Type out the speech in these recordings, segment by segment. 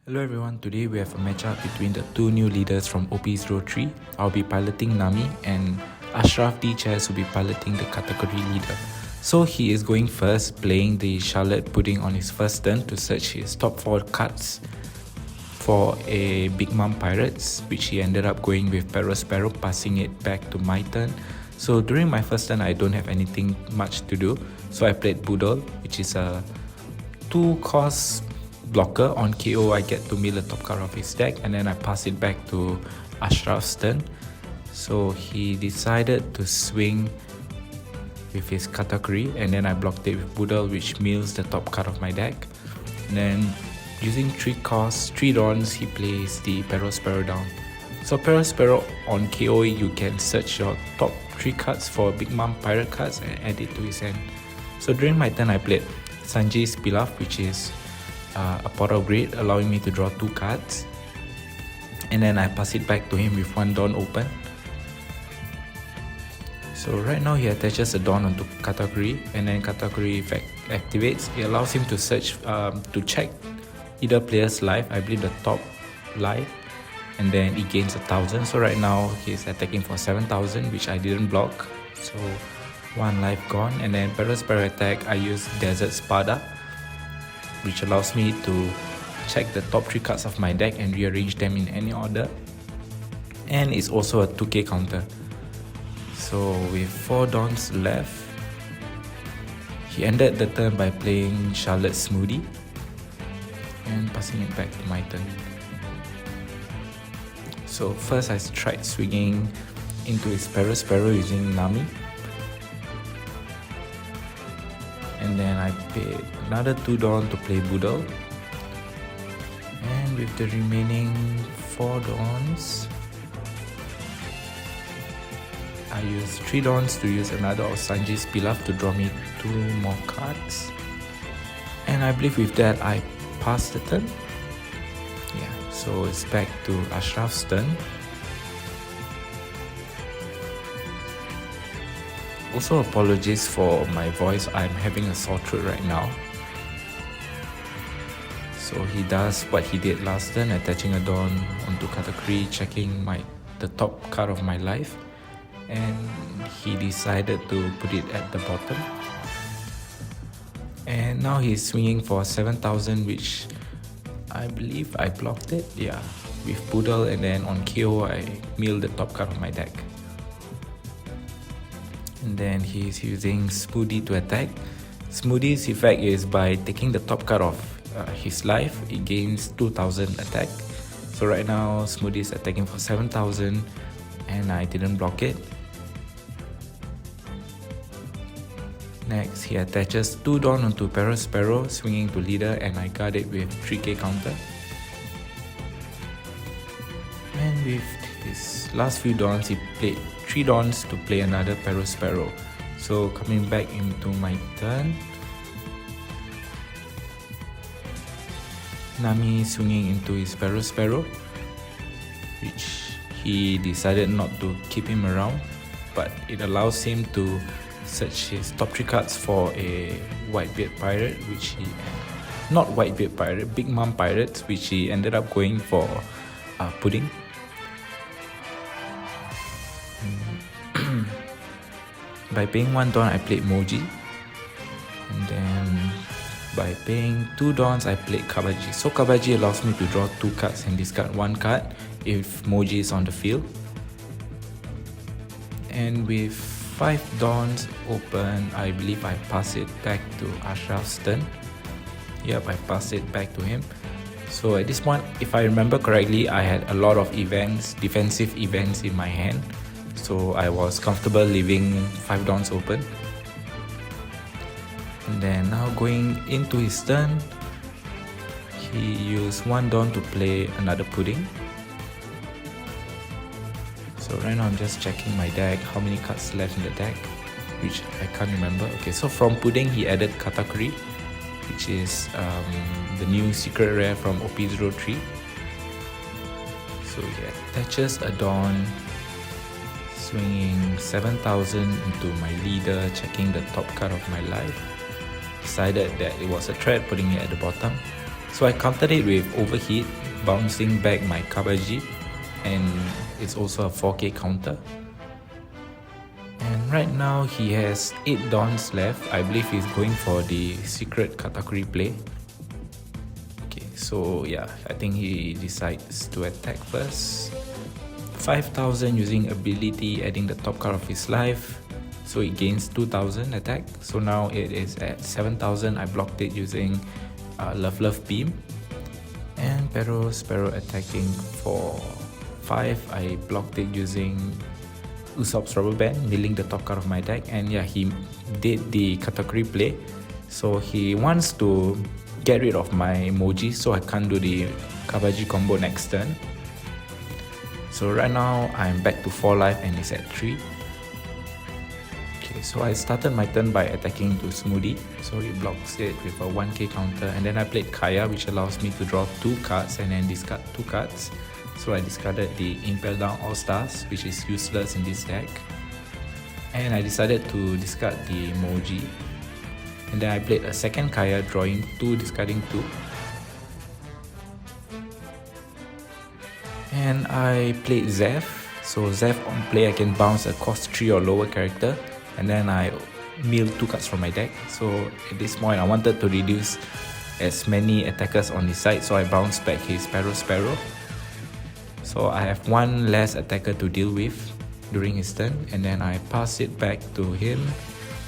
Hello everyone, today we have a matchup between the two new leaders from OP03. I'll be piloting Nami and Ashraf D. Chess will be piloting the Katakuri leader. So he is going first, playing the Charlotte Pudding on his first turn to search his top 4 cards for a Big Mom Pirates, which he ended up going with Sparrow, passing it back to my turn. So during my first turn, I don't have anything much to do, so I played Boodle, which is a 2-cost blocker. On KO, I get to mill the top card of his deck, and then I pass it back to Ashraf's turn. So he decided to swing with his Katakuri, and then I blocked it with Boodle, which mills the top card of my deck. And then using 3 costs, 3 dawns, he plays the Sparrow down. So Sparrow on KO, you can search your top 3 cards for Big Mom Pirate cards and add it to his hand. So during my turn, I played Sanjay's Pilaf, which is a Pot of Greed, allowing me to draw 2 cards. And then I pass it back to him with 1 Dawn open. So right now he attaches a Dawn onto Katakuri, and then Katakuri effect activates. It allows him to search, to check either player's life, I believe the top life, and then he gains 1000. So right now he's attacking for 7000, which I didn't block. So 1 life gone. And then Sparrow attack, I use Desert Spada, which allows me to check the top 3 cards of my deck and rearrange them in any order. And it's also a 2k counter. So with 4 dawns left, he ended the turn by playing Charlotte Smoothie and passing it back to my turn. So first I tried swinging into his Sparrow using Nami. And then I paid another 2 dawn to play Boodle. And with the remaining 4 dawns, I used 3 dawns to use another of Sanjay's Pilaf to draw me 2 more cards. And I believe with that I passed the turn. Yeah, so it's back to Ashraf's turn. Also apologies for my voice, I'm having a sore throat right now. So he does what he did last turn, attaching a Dawn onto Katakuri, checking the top card of my life, and he decided to put it at the bottom. And now he's swinging for 7000, which I believe I blocked it, yeah, with Boodle, and then on KO I mill the top card of my deck. And then he's using Smoothie to attack. Smoothie's effect is by taking the top card of his life, it gains 2000 attack. So right now Smoothie is attacking for 7000 and I didn't block it. Next, he attaches 2 dawn onto Sparrow, swinging to leader, and I guard it with 3k counter. And with his last few dawns, he played 3 dawns to play another Sparrow. So coming back into my turn, Nami swinging into his Sparrow, which he decided not to keep him around, but it allows him to search his top 3 cards for a Whitebeard Pirate, which he, not Whitebeard Pirate, Big Mom Pirates, which he ended up going for Pudding. By paying 1 dawn, I played Moji, and then by paying 2 dawns, I played Kabaji. So Kabaji allows me to draw 2 cards and discard 1 card if Moji is on the field. And with 5 dawns open, I believe I pass it back to Ashraf's turn. Yep, I pass it back to him. So at this point, if I remember correctly, I had a lot of events, defensive events in my hand. So I was comfortable leaving 5 dawns open. And then now going into his turn, he used 1 dawn to play another Pudding. So right now I'm just checking my deck, how many cards left in the deck, which I can't remember. Okay, so from Pudding he added Katakuri, which is the new secret rare from OP03. So he attaches a Dawn, swinging 7000 into my leader, checking the top card of my life. Decided that it was a threat, putting it at the bottom. So I countered it with overheat, bouncing back my Kabaji, and it's also a 4k counter. And right now he has 8 dons left. I believe he's going for the secret Katakuri play. Okay, so yeah, I think he decides to attack first. 5000 using ability, adding the top card of his life. So it gains 2000 attack. So now it is at 7000. I blocked it using Love Beam. And Sparrow attacking for 5. I blocked it using Usopp's Rubber Band, milling the top card of my deck. And yeah, he did the Katakuri play. So he wants to get rid of my emoji, so I can't do the Kabaji combo next turn. So right now I'm back to 4 life and it's at 3. Okay, so I started my turn by attacking to Smoothie. So it blocks it with a 1k counter, and then I played Kaya, which allows me to draw 2 cards and then discard 2 cards. So I discarded the Impel Down All Stars, which is useless in this deck. And I decided to discard the emoji. And then I played a second Kaya, drawing 2, discarding 2. And I played Zeph. So Zeph on play, I can bounce a cost 3 or lower character, and then I mill 2 cards from my deck. So at this point I wanted to reduce as many attackers on his side, so I bounced back his Sparrow. So I have 1 less attacker to deal with during his turn, and then I pass it back to him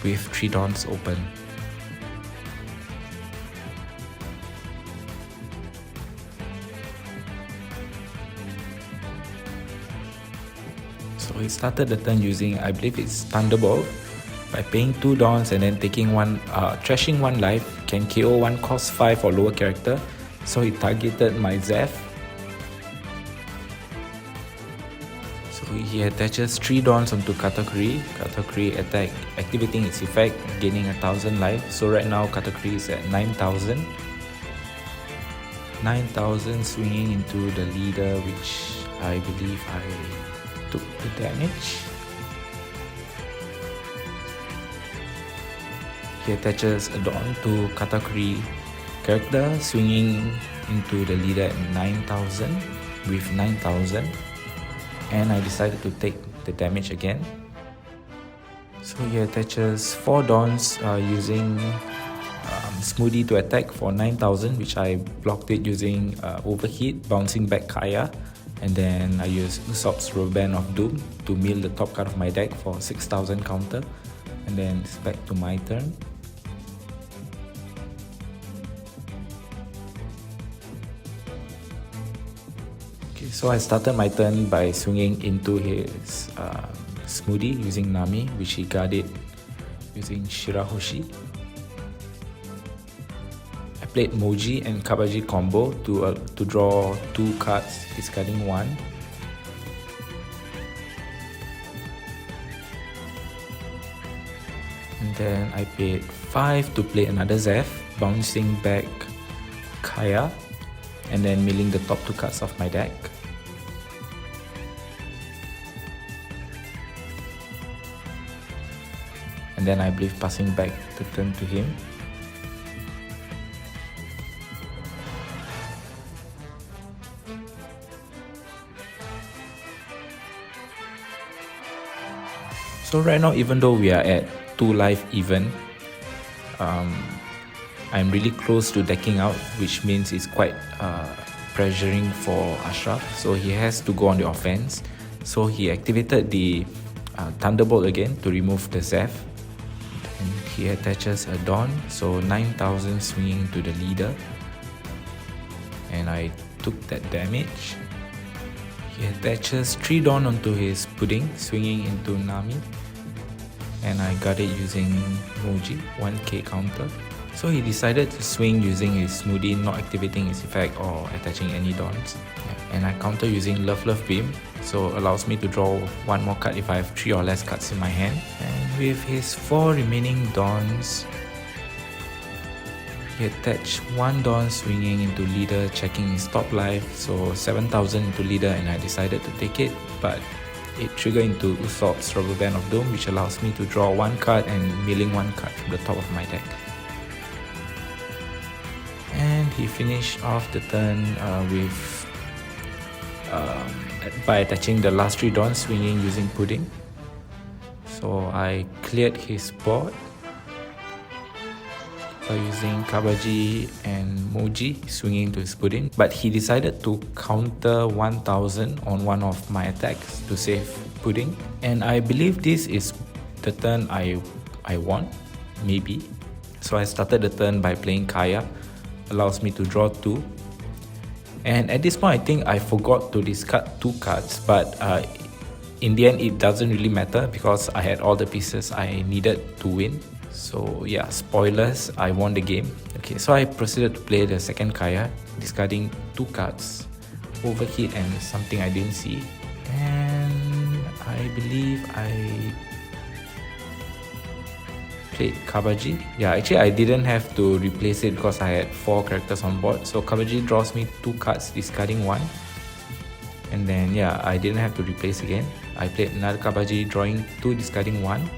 with 3 dons open. So he started the turn using, I believe it's Thunderbolt, by paying 2 dons and then taking trashing 1 life, can KO 1 cost 5 or lower character. So he targeted my Zeph. So he attaches 3 dons onto Katakuri. Katakuri attack, activating its effect, gaining 1000 life. So right now Katakuri is at 9000. 9000 swinging into the leader, which I believe I took the damage. He attaches a Don to Katakuri character, swinging into the leader at 9000 with 9000. And I decided to take the damage again. So he attaches 4 Dons using Smoothie to attack for 9000, which I blocked it using Overheat, bouncing back Kaya. And then I use Usopp's Rubber Band of Doom to mill the top card of my deck for 6000 counter. And then it's back to my turn. Okay, so I started my turn by swinging into his Smoothie using Nami, which he guarded using Shirahoshi. I played Moji and Kabaji combo to draw 2 cards, discarding 1. And then I paid 5 to play another Zeph, bouncing back Kaya, and then milling the top 2 cards of my deck. And then I believe passing back the turn to him. So right now, even though we are at 2 life even, I'm really close to decking out, which means it's quite pressuring for Ashraf. So he has to go on the offense. So he activated the Thunderbolt again to remove the Zeph. And he attaches a Dawn, so 9000 swinging to the leader. And I took that damage. He attaches 3 Dawn onto his Pudding, swinging into Nami. And I got it using Moji, 1k counter. So he decided to swing using his Smoothie, not activating its effect or attaching any Dons. And I counter using Love Beam, so allows me to draw 1 more card if I have 3 or less cards in my hand. And with his 4 remaining Dons, he attached 1 Dawn swinging into leader, checking his top life, so 7000 into leader, and I decided to take it, but it triggered into Usopp's Rubber Band of Doom, which allows me to draw 1 card and milling 1 card from the top of my deck. And he finished off the turn by attaching the last 3 dons swinging using pudding. So I cleared his board by using Kabaji and Moji swinging to his pudding, but he decided to counter 1000 on one of my attacks to save pudding, and I believe this is the turn I won, maybe. So I started the turn by playing Kaya, allows me to draw 2, and at this point I think I forgot to discard 2 cards, but in the end it doesn't really matter because I had all the pieces I needed to win. So yeah, spoilers, I won the game. Okay, so I proceeded to play the second Kaya, discarding 2 cards, Overheat and something I didn't see, and I believe I played Kabaji. Yeah, actually I didn't have to replace it because I had 4 characters on board. So Kabaji draws me 2 cards, discarding 1, and then yeah, I didn't have to replace again. I played another Kabaji, drawing 2, discarding 1.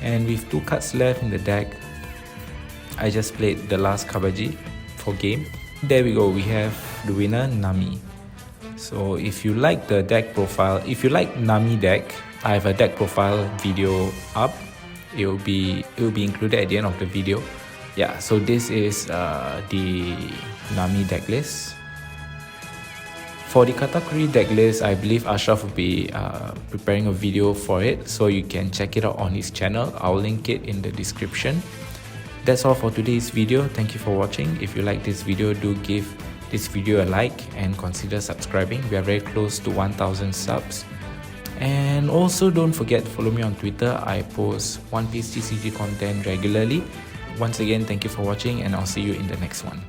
And with 2 cards left in the deck, I just played the last Kabaji for game. There we go, we have the winner, Nami. So if you like the deck profile, if you like Nami deck, I have a deck profile video up. It will be included at the end of the video. Yeah, so this is the Nami deck list. For the Katakuri deck list, I believe Ashraf will be preparing a video for it, so you can check it out on his channel. I'll link it in the description. That's all for today's video. Thank you for watching. If you like this video, do give this video a like and consider subscribing. We are very close to 1000 subs. And also don't forget to follow me on Twitter. I post One Piece TCG content regularly. Once again, thank you for watching, and I'll see you in the next one.